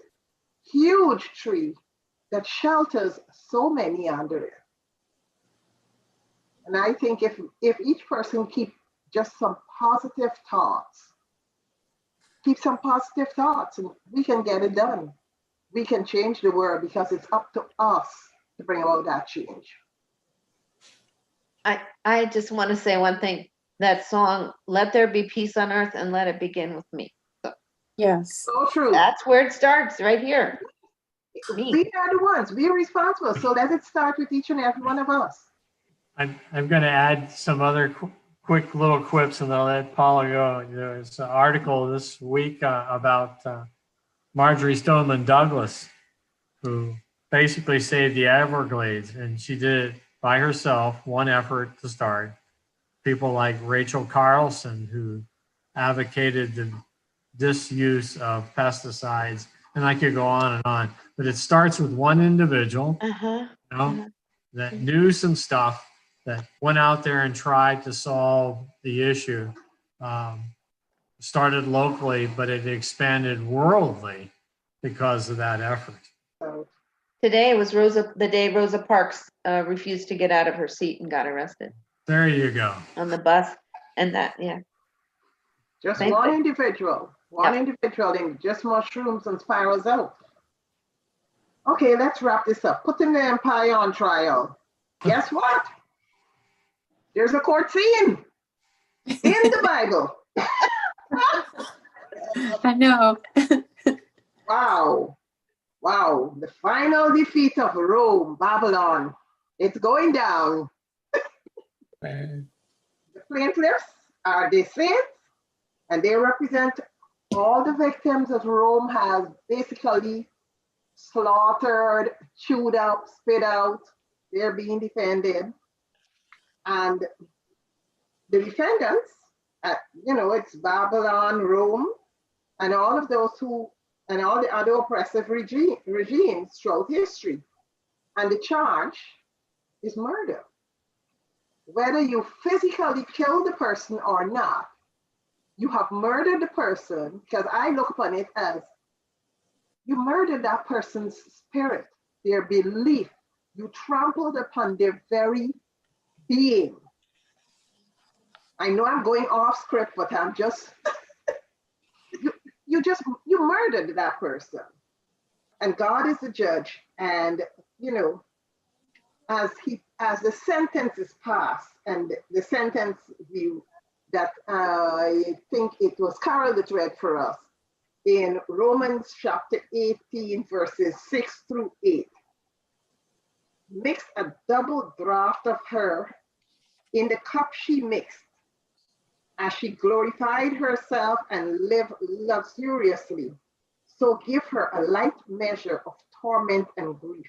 huge tree that shelters so many under it. And I think if each person keep just some positive thoughts, and we can get it done. We can change the world because it's up to us to bring about that change. I just want to say one thing. That song, "Let There Be Peace on Earth and Let It Begin with Me." Yes. So true. That's where it starts, right here. Me. We are the ones. We are responsible. So let it start with each and every one of us. I'm going to add some other quick little quips and I'll let Paula go. There's an article this week about Marjorie Stoneman Douglas, who basically saved the Everglades, and she did it by herself, one effort to start. People like Rachel Carlson, who advocated the disuse of pesticides, and I could go on and on. But it starts with one individual, that knew some stuff, that went out there and tried to solve the issue. Started locally, but it expanded worldly because of that effort. Today was the day Rosa Parks refused to get out of her seat and got arrested. There you go. On the bus, and that, yeah. Just one individual, and just mushrooms and spirals out. Okay, let's wrap this up. Putting the empire on trial. Guess what? There's a court scene in the Bible. I know. Wow. The final defeat of Rome, Babylon. It's going down. The plaintiffs are the saints, and they represent all the victims that Rome has basically slaughtered, chewed up, spit out. They're being defended. And the defendants, it's Babylon, Rome, and all of those and all the other oppressive regimes throughout history. And the charge is murder. Whether you physically kill the person or not, you have murdered the person, because I look upon it as you murdered that person's spirit, their belief. You trampled upon their very being. I know I'm going off script, but I'm just, you murdered that person. And God is the judge. And, as the sentence is passed, and the sentence view that I think it was Carol that read for us in Romans chapter 18, verses 6 through 8, mixed a double draught of her in the cup she mixed, as she glorified herself and lived luxuriously. So give her a light measure of torment and grief.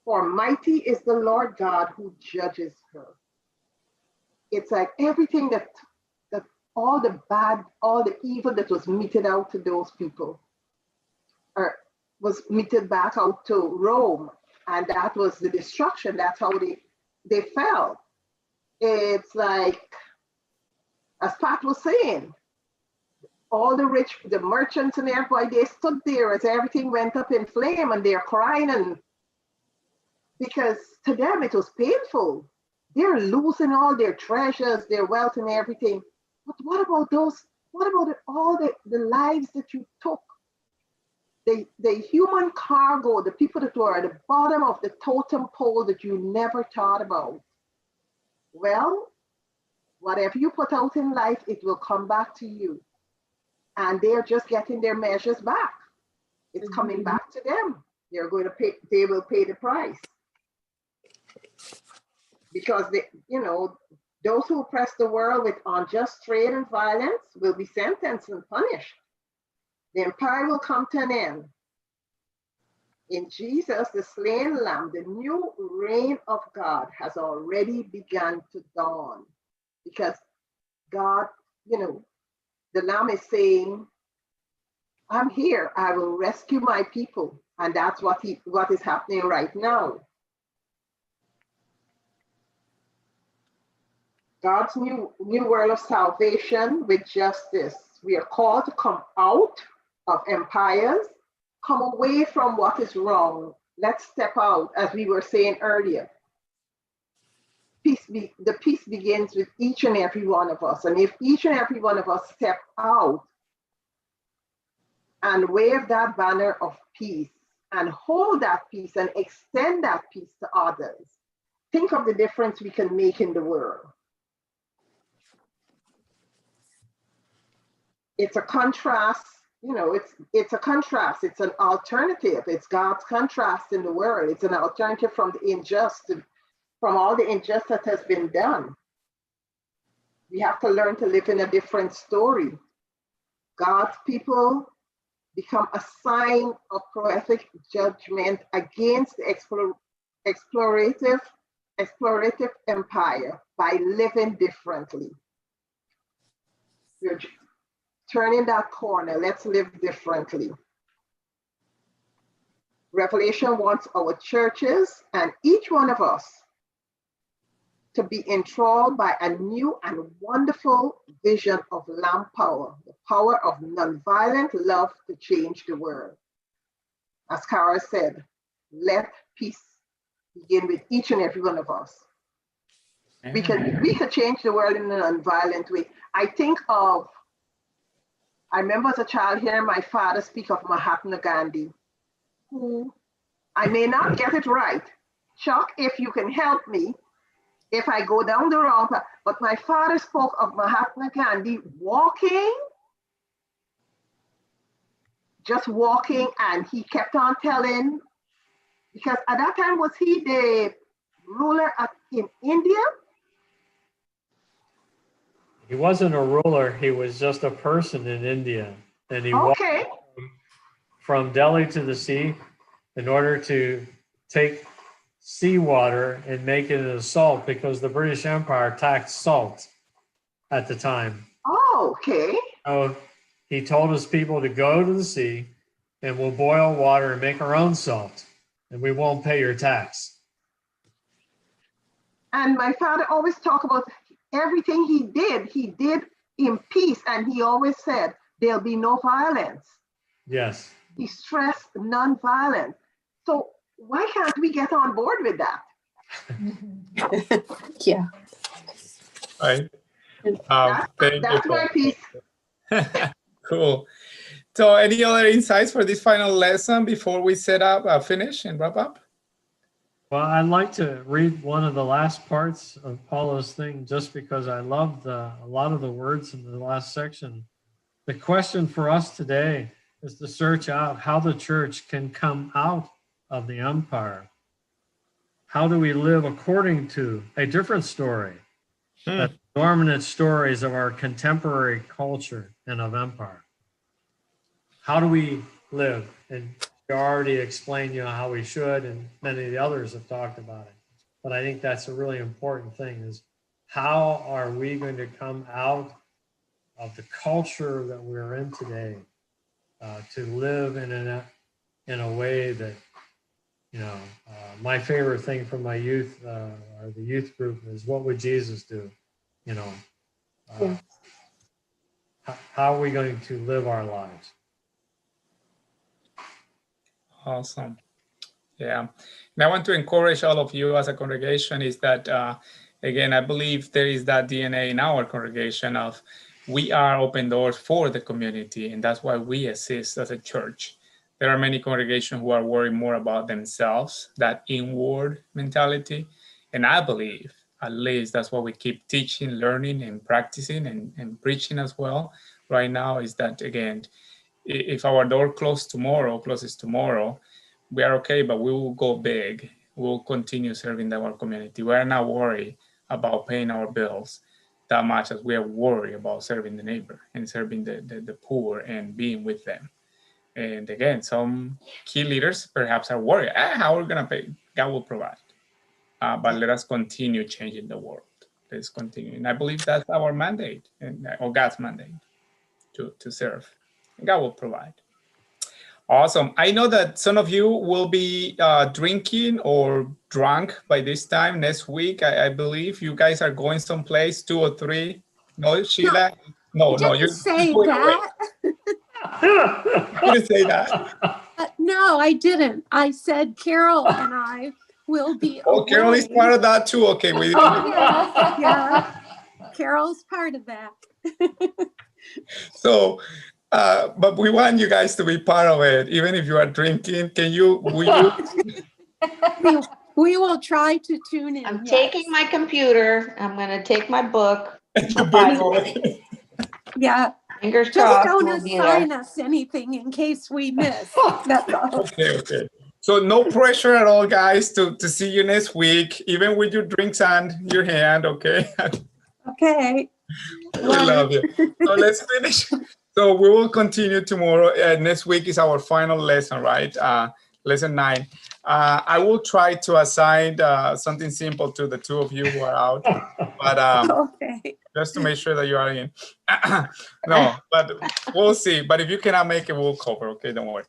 For mighty is the Lord God who judges her. It's like everything that all the bad, all the evil that was meted out to those people was meted back out to Rome. And that was the destruction. That's how they fell. It's like, as Pat was saying, all the rich, the merchants and everybody, they stood there as everything went up in flame, and they're crying, and because to them it was painful. They're losing all their treasures, their wealth and everything. But what about those, what about all the lives that you took? The human cargo, the people that were at the bottom of the totem pole that you never thought about. Well, whatever you put out in life, it will come back to you. And they're just getting their measures back. It's coming back to them. They're going to pay, they will pay the price. Because those who oppress the world with unjust trade and violence will be sentenced and punished. The empire will come to an end. In Jesus, the slain lamb, the new reign of God has already begun to dawn. Because God, the lamb is saying, I'm here, I will rescue my people. And that's what is happening right now. God's new world of salvation with justice. We are called to come out of empires come away from what is wrong. Let's step out, as we were saying earlier. The peace begins with each and every one of us. And if each and every one of us step out and wave that banner of peace and hold that peace and extend that peace to others, think of the difference we can make in the world. It's a contrast, you know, it's a contrast, it's an alternative. It's God's contrast in the world. It's an alternative from the injustice, from all the injustice that has been done. We have to learn to live in a different story. God's people become a sign of prophetic judgment against the explorative empire by living differently. We're turning that corner. Let's live differently. Revelation wants our churches and each one of us to be enthralled by a new and wonderful vision of Lamb power, the power of nonviolent love to change the world. As Cara said, let peace begin with each and every one of us. We could change the world in a nonviolent way. I remember as a child hearing my father speak of Mahatma Gandhi, who, I may not get it right. Chuck, if you can help me, if I go down the wrong path, but my father spoke of Mahatma Gandhi walking, just walking, and he kept on telling, because at that time, was he the ruler in India? He wasn't a ruler, he was just a person in India. And he walked from Delhi to the sea in order to take seawater and make it into salt, because the British Empire taxed salt at the time. Oh, okay. So he told his people to go to the sea and we'll boil water and make our own salt and we won't pay your tax. And my father always talked about everything he did in peace. And he always said, there'll be no violence. Yes. He stressed non-violence. So why can't we get on board with that? Yeah. Right. That's my piece. Cool. So any other insights for this final lesson before we finish and wrap up? Well, I'd like to read one of the last parts of Paula's thing, just because I loved a lot of the words in the last section. The question for us today is to search out how the church can come out of the empire. How do we live according to a different story? The dominant stories of our contemporary culture and of empire. How do we live? And you already explained, how we should, and many of the others have talked about it. But I think that's a really important thing, is how are we going to come out of the culture that we're in today to live in a way that, my favorite thing from my youth, or the youth group, is what would Jesus do? How are we going to live our lives? Awesome. Yeah. And I want to encourage all of you as a congregation is that, again, I believe there is that DNA in our congregation of we are open doors for the community, and that's why we exist as a church. There are many congregations who are worried more about themselves, that inward mentality. And I believe, at least that's what we keep teaching, learning, and practicing and preaching as well right now, is that, again, if our door closes tomorrow, we are okay, but we will go big. We'll continue serving our community. We are not worried about paying our bills that much as we are worried about serving the neighbor and serving the poor and being with them. And again, some key leaders perhaps are worried, how are we going to pay? God will provide. But let us continue changing the world. Let's continue. And I believe that's our mandate, or God's mandate, to serve. And God will provide. Awesome. I know that some of you will be drinking or drunk by this time next week. I believe you guys are going someplace, 2 or 3. No, Sheila? No, Didn't you're say going that. away. You didn't say that. No, I didn't. I said Carol and I will be. Oh, Carol is away. part of that too. Okay, we Yeah, Carol's part of that. so but we want you guys to be part of it, even if you are drinking. Will you We will try to tune in. I'm yes. taking my computer. I'm gonna take my book. your Bible. Yeah, Fingers just crossed. don't We'll be assign there. us anything in case we miss. That's all. Okay. So no pressure at all, guys, to see you next week, even with your drinks on your hand, okay? Okay. We love you. So let's finish. So we will continue tomorrow. Next week is our final lesson, right? Lesson 9. I will try to assign something simple to the two of you who are out, but Okay. just to make sure that you are in. No, but we'll see. But if you cannot make it, we'll cover. Okay, don't worry.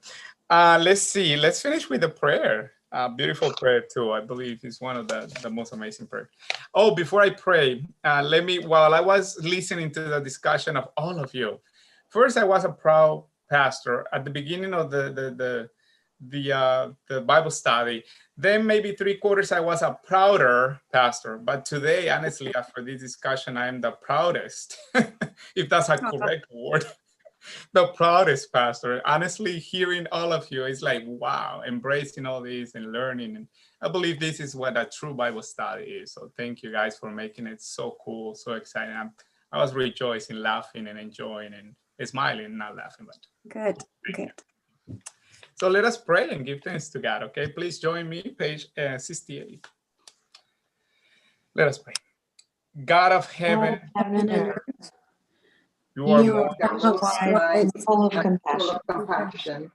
Let's see. Let's finish with a prayer. Beautiful prayer too. I believe it's one of the most amazing prayer. Oh, before I pray, while I was listening to the discussion of all of you, first I was a proud pastor at the beginning of the Bible study. Then maybe 3/4 I was a prouder pastor, but today, honestly, after this discussion, I am the proudest, if that's a correct word. The proudest pastor. Honestly, hearing all of you is like, wow, embracing all this and learning. And I believe this is what a true Bible study is. So thank you guys for making it so cool, so exciting. I was rejoicing, laughing and enjoying and smiling, not laughing, but Good. So let us pray and give thanks to God, okay? Please join me, page 68. Let us pray. God of heaven, Heaven and earth. you are You more are most wise Full of and full compassion. of compassion.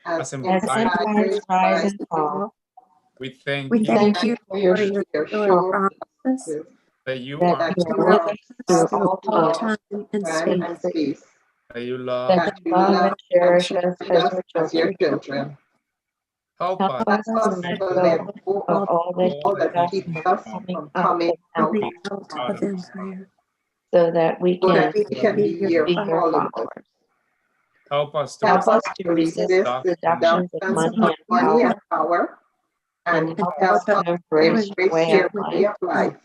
As As empires empires rise and fall, we thank We you thank you for your for your sure promises that you that are, you are with us through all all time, time and time space. and space. that you love. that you love and cherish us as your children. children. Help Help us us Us to let to go let of go all that all that keeps keeps us us from from coming out coming of Coming empire, out of empire. so that we so can that we can be your be your followers. followers. help us to Help us to resist resist the seductions of money and power, and and help help us to embrace your way your of way life. of life.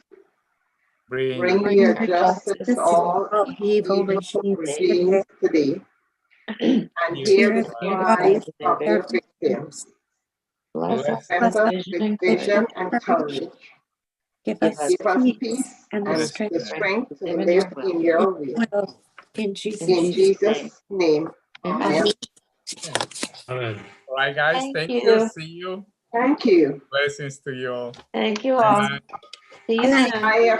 bring Bring your justice to all evil regimes regimes today, and hear the cries of their victims. Bless us bless with Bless us vision with and vision courage. and courage. Give Give us us Give us peace peace and and the the strength strength to live in live your will. in your will. will in In Jesus' Jesus' name. Amen. Amen. Amen. All right, guys. Thank Thank you. you. See you. Thank you. Blessings to you all. Thank you all. Bye. See you Good night. soon. Bye,